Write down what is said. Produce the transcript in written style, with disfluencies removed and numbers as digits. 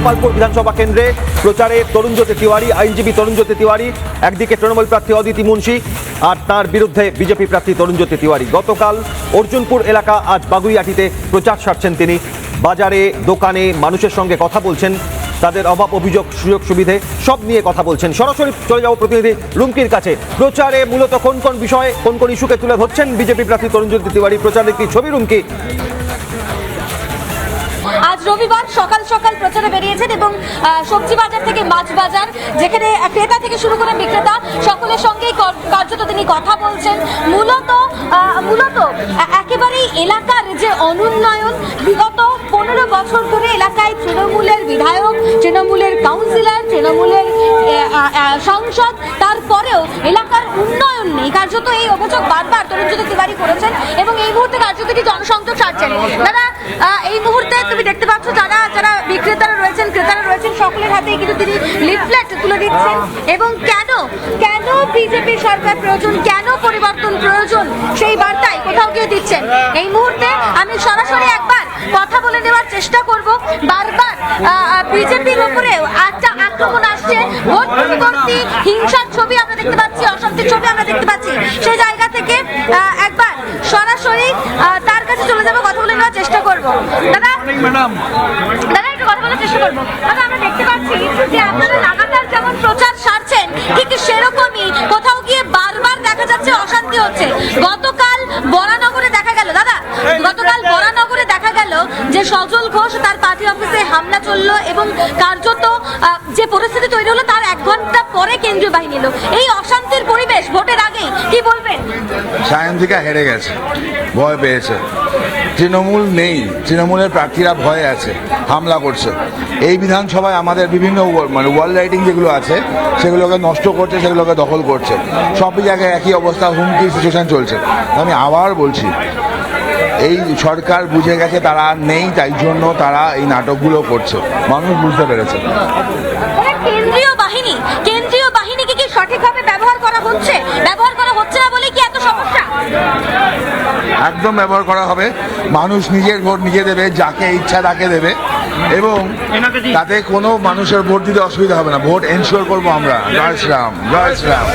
গোপালপুর বিধানসভা কেন্দ্রে প্রচারে তরুণজ্যোতি তিওয়ারি, আইনজীবী তরুণজ্যোতি তিওয়ারি। একদিকে তৃণমূল প্রার্থী অদিতি মুন্সি আর তার বিরুদ্ধে বিজেপি প্রার্থী তরুণজ্যোতি তিওয়ারি। গতকাল অর্জুনপুর এলাকা, আজ বাগুইআটিতে প্রচার সারছেন তিনি। বাজারে, দোকানে মানুষের সঙ্গে কথা বলছেন, তাদের অভাব, অভিযোগ, সুযোগ সুবিধে সব নিয়ে কথা বলছেন। সরাসরি চলে যাব প্রতিনিধি রুমকির কাছে। প্রচারে মূলত কোন কোন বিষয়ে, কোন কোন ইস্যুকে তুলে ধরছেন বিজেপি প্রার্থী তরুণজ্যোতি তিওয়ারি? প্রচারের একটি ছবি রুমকি। আজ রবিবার সকাল সকাল প্রচারে বেরিয়েছেন এবং সবজি বাজার থেকে মাছ বাজার, যেখানে ক্রেতা থেকে শুরু করে বিক্রেতা সকলের সঙ্গেই কার্যত তিনি কথা বলছেন। মূলত একেবারেই এলাকার যে অনুন্নয়ন, বিগত 15 বছর ধরে এলাকায় তৃণমূলের বিধায়ক, তৃণমূলের কাউন্সিলর, তৃণমূলের সংসদ, তারপরেও এলাকার উন্নয়ন নেই। কার্যত এই অভিযোগ বারবার তরুণজ্যোতি তিওয়ারি করেছেন এবং এই মুহূর্তে কার্যত তিনি জনসংযোগ সারছেন। দাদা, এই মুহূর্তে তুমি দেখতে পাচ্ছ যারা যারা বিক্রেতারা রয়েছেন, ক্রেতারা রয়েছেন, সকলের হাতেই কিন্তু তিনি লিফলেট তুলে দিচ্ছেন। এবং কেন বিজেপি সরকার প্রয়োজন, কেন পরিবর্তন প্রয়োজন, সেই বার্তায় কোথাও গিয়ে দিচ্ছেন। এই মুহূর্তে আমি সরাসরি একবার কথা বলে নেওয়ার চেষ্টা করব। বারবার বিজেপির উপরে একটা আক্রমণ আসছে, ভোট পরবর্তী হিংসার ছবি আমরা দেখতে পাচ্ছি, অশান্তির ছবি আমরা দেখতে পাচ্ছি। সেই জায়গা থেকে একবার সরাসরি তার কাছে চলে যাবো, কথা বলে নেওয়ার চেষ্টা করবো। দাদা একটু কথা বলার চেষ্টা করবো। দাদা, আমরা দেখতে পাচ্ছি যে আপনারা লাগাতার যেমন প্রচার সারছেন, ঠিক সেরকমই কোথাও গিয়ে বারবার দেখা যাচ্ছে অশান্তি হচ্ছে। গতকাল বরানগরে দেখা গেল যে সজল ঘোষ, তার পার্টি অফিসে হামলা চললো এবং কার্যত যে পরিস্থিতি তৈরি হলো তার 1 ঘন্টা পরে কেন্দ্রীয় বাহিনী এলো। এই অশান্তির পরিবেশ ভোটের আগেই, কি বলবেন? সায়ন্তিকা হেরে গেছে, ভয় পেয়েছে। তৃণমূল নেই, তৃণমূলের প্রার্থীরা ভয়ে আছে, হামলা করছে। এই বিধানসভায় আমাদের বিভিন্ন ওয়াল রাইটিং যেগুলো আছে সেগুলোকে নষ্ট করছে, সেগুলোকে দখল করছে। সব জায়গায় একই অবস্থা, হুমকি সিচুয়েশন চলছে। আমি আবার বলছি, এই সরকার বুঝে গেছে তারা আর নেই, তাই জন্য তারা এই নাটকগুলো করছে। মানুষ বুঝতে পেরেছে। কেন্দ্রীয় বাহিনীকে কি সঠিকভাবে ব্যবহার করা হচ্ছে না বলে কি এত সমস্যা? একদম ব্যবহার করা হবে। মানুষ নিজের ভোট নিজে দেবে, যাকে ইচ্ছা তাকে দেবে, এবং তাতে কোনো মানুষের ভোট দিতে অসুবিধা হবে না। ভোট এনশিওর করবো আমরা। জয় শ্রীরাম, জয় শ্রীরাম।